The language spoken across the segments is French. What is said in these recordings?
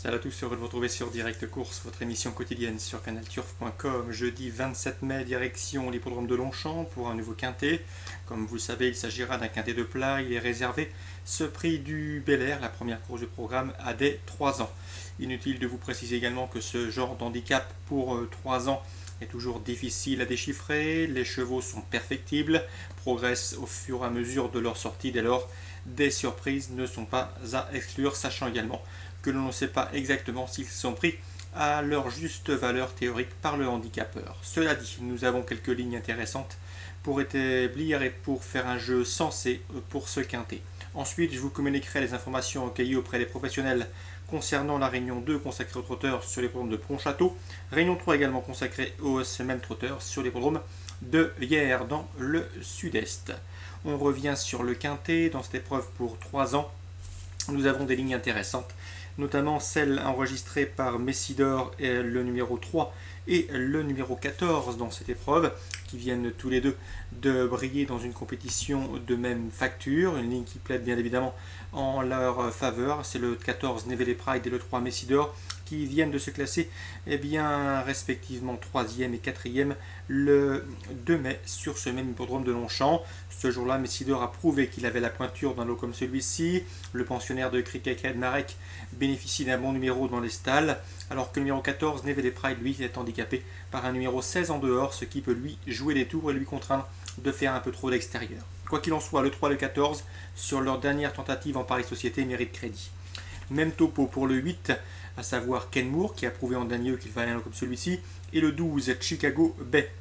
Salut à tous, heureux de vous retrouver sur Direct Course, votre émission quotidienne sur canalturf.com. Jeudi 27 mai, direction l'hippodrome de Longchamp pour un nouveau quintet. Comme vous le savez, il s'agira d'un quintet de plat. Il est réservé ce prix du Bel Air, la première course du programme, à des 3 ans. Inutile de vous préciser également que ce genre d'handicap pour 3 ans est toujours difficile à déchiffrer. Les chevaux sont perfectibles, progressent au fur et à mesure de leur sortie. Dès lors, des surprises ne sont pas à exclure, sachant également que l'on ne sait pas exactement s'ils sont pris à leur juste valeur théorique par le handicapeur. Cela dit, nous avons quelques lignes intéressantes pour établir et pour faire un jeu sensé pour ce quintet. Ensuite, je vous communiquerai les informations recueillies auprès des professionnels concernant la réunion 2 consacrée aux trotteurs sur l'hippodrome de Pontchâteau, réunion 3 également consacrée aux mêmes trotteurs sur l'hippodrome de Hyères dans le sud-est. On revient sur le quintet. Dans cette épreuve pour 3 ans, nous avons des lignes intéressantes, notamment celle enregistrée par Messidor, le numéro 3 et le numéro 14 dans cette épreuve, qui viennent tous les deux de briller dans une compétition de même facture, une ligne qui plaide bien évidemment en leur faveur. C'est le 14 Nevele Pride et le 3 Messidor qui viennent de se classer respectivement 3e et 4e le 2 mai sur ce même hippodrome de Longchamp. Ce jour-là, Messidor a prouvé qu'il avait la pointure d'un lot comme celui-ci. Le pensionnaire de Cricket Marek bénéficie d'un bon numéro dans les stalles, alors que le numéro 14, Nevele Pride, lui, est handicapé par un numéro 16 en dehors, ce qui peut lui jouer des tours et lui contraindre de faire un peu trop d'extérieur. Quoi qu'il en soit, le 3 et le 14, sur leur dernière tentative en Paris Société, méritent crédit. Même topo pour le 8, à savoir Ken Moore, qui a prouvé en dernier qu'il fallait un lot comme celui-ci, et le 12, Chicago Bay,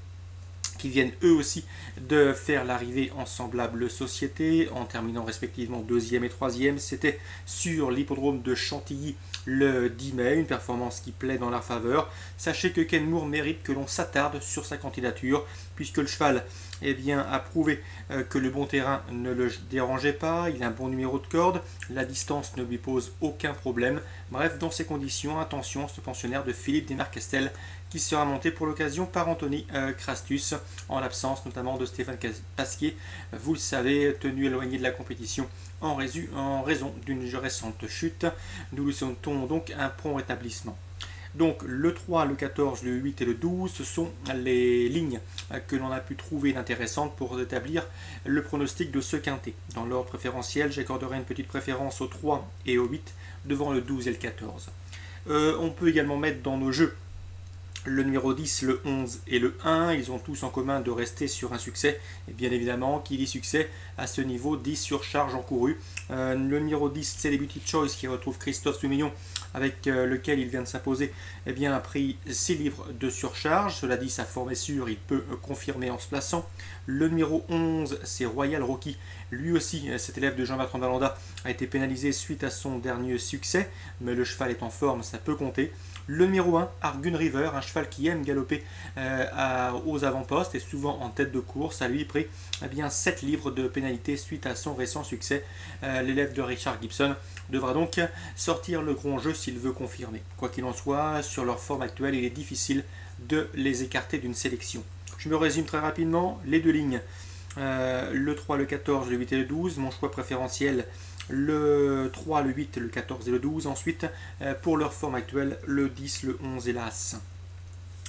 qui viennent eux aussi de faire l'arrivée en semblable société, en terminant respectivement 2e et 3e. C'était sur l'hippodrome de Chantilly le 10 mai, une performance qui plaît dans leur faveur. Sachez que Ken Moore mérite que l'on s'attarde sur sa candidature, puisque le cheval a prouvé que le bon terrain ne le dérangeait pas, il a un bon numéro de corde, la distance ne lui pose aucun problème. Bref, dans ces conditions, attention, ce pensionnaire de Philippe Desmarcastel qui sera monté pour l'occasion par Anthony Crastus, en l'absence notamment de Stéphane Pasquier, vous le savez, tenu éloigné de la compétition en raison d'une récente chute. Nous lui souhaitons donc un prompt rétablissement. Donc le 3, le 14, le 8 et le 12, ce sont les lignes que l'on a pu trouver intéressantes pour établir le pronostic de ce quintet. Dans l'ordre préférentiel, j'accorderai une petite préférence au 3 et au 8 devant le 12 et le 14. On peut également mettre dans nos jeux le numéro 10, le 11 et le 1, ils ont tous en commun de rester sur un succès. Et bien évidemment, qui dit succès à ce niveau, 10 surcharges encouru. Le numéro 10, Celebrity Choice, qui retrouve Christophe Lumignon, avec lequel il vient de s'imposer, a pris 6 livres de surcharge. Cela dit, sa forme est sûre, il peut confirmer en se plaçant. Le numéro 11, c'est Royal Rocky. Lui aussi, cet élève de Jean-Bertrand Vallanda, a été pénalisé suite à son dernier succès, mais le cheval est en forme, ça peut compter. Le numéro 1, Argun River, un cheval qui aime galoper aux avant-postes et souvent en tête de course, a lui pris 7 livres de pénalité suite à son récent succès. L'élève de Richard Gibson devra donc sortir le grand jeu s'il veut confirmer. Quoi qu'il en soit, sur leur forme actuelle, il est difficile de les écarter d'une sélection. Je me résume très rapidement, les deux lignes, le 3, le 14, le 8 et le 12, mon choix préférentiel, le 3, le 8, le 14 et le 12. Ensuite, pour leur forme actuelle, le 10, le 11 et l'As.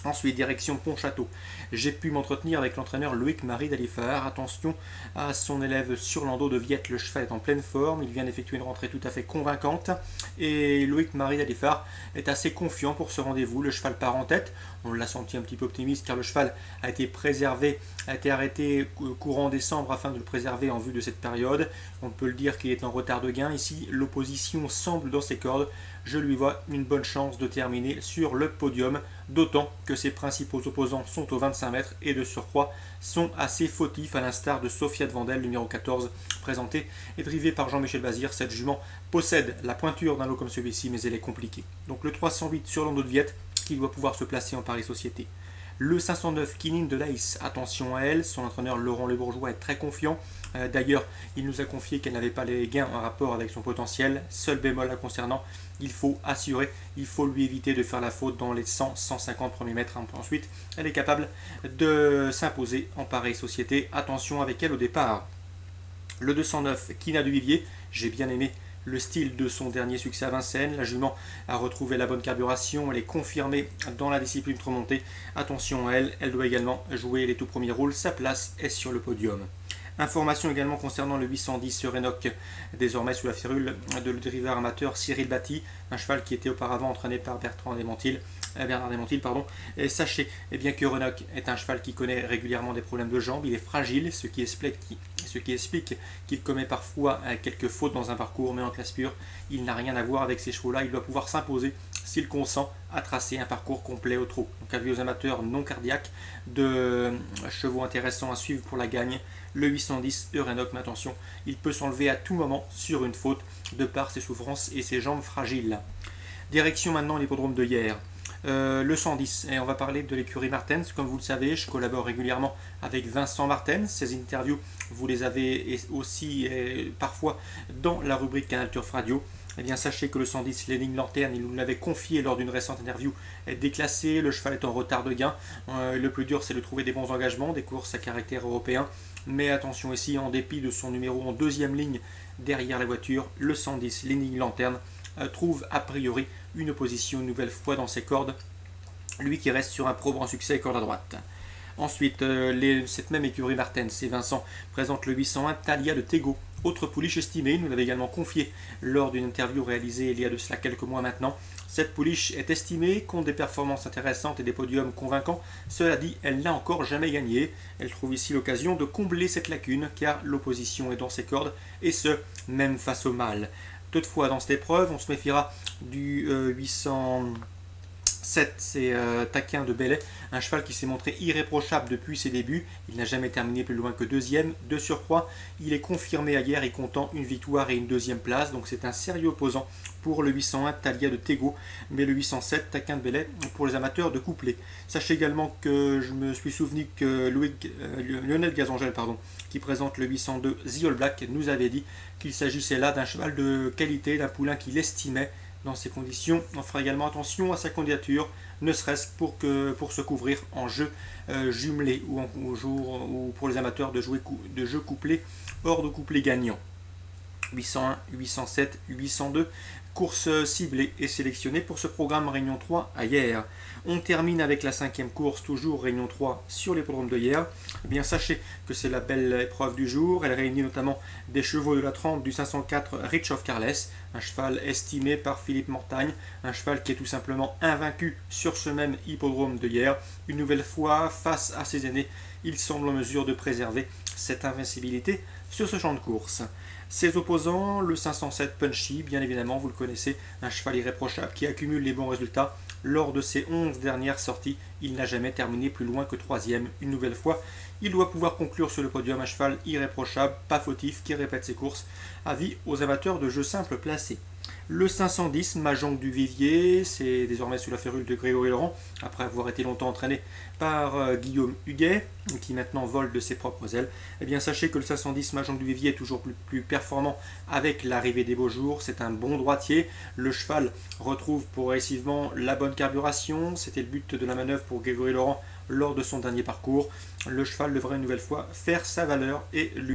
Ensuite, direction Pontchâteau. J'ai pu m'entretenir avec l'entraîneur Loïc-Marie Dalifard. Attention à son élève sur Lando de Viette. Le cheval est en pleine forme. Il vient d'effectuer une rentrée tout à fait convaincante. Et Loïc-Marie Dalifard est assez confiant pour ce rendez-vous. Le cheval part en tête. On l'a senti un petit peu optimiste car le cheval a été préservé, a été arrêté courant décembre afin de le préserver en vue de cette période. On peut le dire qu'il est en retard de gain. Ici, l'opposition semble dans ses cordes. Je lui vois une bonne chance de terminer sur le podium, d'autant que ses principaux opposants sont aux 25 mètres et de surcroît sont assez fautifs, à l'instar de Sophia de Vandel, numéro 14, présentée et drivée par Jean-Michel Bazir. Cette jument possède la pointure d'un lot comme celui-ci, mais elle est compliquée. Donc le 308 sur Lando de Viette, qui doit pouvoir se placer en Paris Société. Le 509, Kinine de Laïs, attention à elle, son entraîneur Laurent Le Bourgeois est très confiant. D'ailleurs, il nous a confié qu'elle n'avait pas les gains en rapport avec son potentiel. Seul bémol la concernant, il faut assurer, il faut lui éviter de faire la faute dans les 100-150 premiers mètres. Ensuite, elle est capable de s'imposer en pareille société. Attention avec elle au départ. Le 209, Kina de Vivier, j'ai bien aimé le style de son dernier succès à Vincennes. La jument a retrouvé la bonne carburation, elle est confirmée dans la discipline remontée. Attention à elle, elle doit également jouer les tout premiers rôles, sa place est sur le podium. Information également concernant le 810 Renoc, désormais sous la férule de le driver amateur Cyril Batty, un cheval qui était auparavant entraîné par Bernard Desmontil. Et sachez bien que Renoc est un cheval qui connaît régulièrement des problèmes de jambes, il est fragile, ce qui explique qu'il commet parfois quelques fautes dans un parcours, mais en classe pure, il n'a rien à voir avec ces chevaux-là, il doit pouvoir s'imposer s'il consent à tracer un parcours complet au trot. Donc avis aux amateurs non cardiaques de chevaux intéressants à suivre pour la gagne, le 810 Renoc, mais attention, il peut s'enlever à tout moment sur une faute de par ses souffrances et ses jambes fragiles. Direction maintenant l'hippodrome de Hyères. Le 110, et on va parler de l'écurie Martens. Comme vous le savez, je collabore régulièrement avec Vincent Martens. Ces interviews, vous les avez aussi parfois dans la rubrique Canal Turf Radio. Eh bien, sachez que le 110, Leading Lanterne, il nous l'avait confié lors d'une récente interview, est déclassé, le cheval est en retard de gain. Le plus dur, c'est de trouver des bons engagements, des courses à caractère européen. Mais attention ici, en dépit de son numéro en deuxième ligne derrière la voiture, le 110, Leading Lanterne, trouve a priori une opposition une nouvelle fois dans ses cordes, lui qui reste sur un probant succès corde à droite. Ensuite, cette même écurie Martens et Vincent présente le 801 Thalia de Tego, autre pouliche estimée, nous l'avait également confié lors d'une interview réalisée il y a de cela quelques mois maintenant. Cette pouliche est estimée, compte des performances intéressantes et des podiums convaincants. Cela dit, elle n'a encore jamais gagné. Elle trouve ici l'occasion de combler cette lacune car l'opposition est dans ses cordes et ce, même face au mâle. Toutefois, dans cette épreuve, on se méfiera du 807, c'est Taquin de Belley, un cheval qui s'est montré irréprochable depuis ses débuts. Il n'a jamais terminé plus loin que deuxième. De surcroît, il est confirmé hier et comptant une victoire et une deuxième place. Donc c'est un sérieux opposant pour le 801 Thalia de Tego, mais le 807 Taquin de Belley pour les amateurs de couplet. Sachez également que je me suis souvenu que Lionel Gazangel, qui présente le 802 The All Black, nous avait dit qu'il s'agissait là d'un cheval de qualité, d'un poulain qu'il estimait. Dans ces conditions, on fera également attention à sa candidature, ne serait-ce pour se couvrir en jeu jumelé ou pour les amateurs de jeux couplés hors de couplet gagnant. 801, 807, 802, course ciblée et sélectionnée pour ce programme Réunion 3 à Hyères. On termine avec la cinquième course, toujours Réunion 3 sur l'hippodrome de Hyères. Eh bien, sachez que c'est la belle épreuve du jour. Elle réunit notamment des chevaux de la trempe du 504 Rich of Carles, un cheval estimé par Philippe Mortagne, un cheval qui est tout simplement invaincu sur ce même hippodrome de Hyères. Une nouvelle fois, face à ses aînés, il semble en mesure de préserver cette invincibilité sur ce champ de course. Ses opposants, le 507 Punchy, bien évidemment, vous le connaissez, un cheval irréprochable qui accumule les bons résultats. Lors de ses 11 dernières sorties, il n'a jamais terminé plus loin que 3e. Une nouvelle fois, il doit pouvoir conclure sur le podium, un cheval irréprochable, pas fautif, qui répète ses courses. Avis aux amateurs de jeux simples placés. Le 510 Mahjong du Vivier, c'est désormais sous la férule de Grégory Laurent, après avoir été longtemps entraîné par Guillaume Huguet, qui maintenant vole de ses propres ailes. Eh bien, sachez que le 510 Mahjong du Vivier est toujours plus performant avec l'arrivée des beaux jours. C'est un bon droitier. Le cheval retrouve progressivement la bonne carburation. C'était le but de la manœuvre pour Grégory Laurent lors de son dernier parcours. Le cheval devrait une nouvelle fois faire sa valeur et lui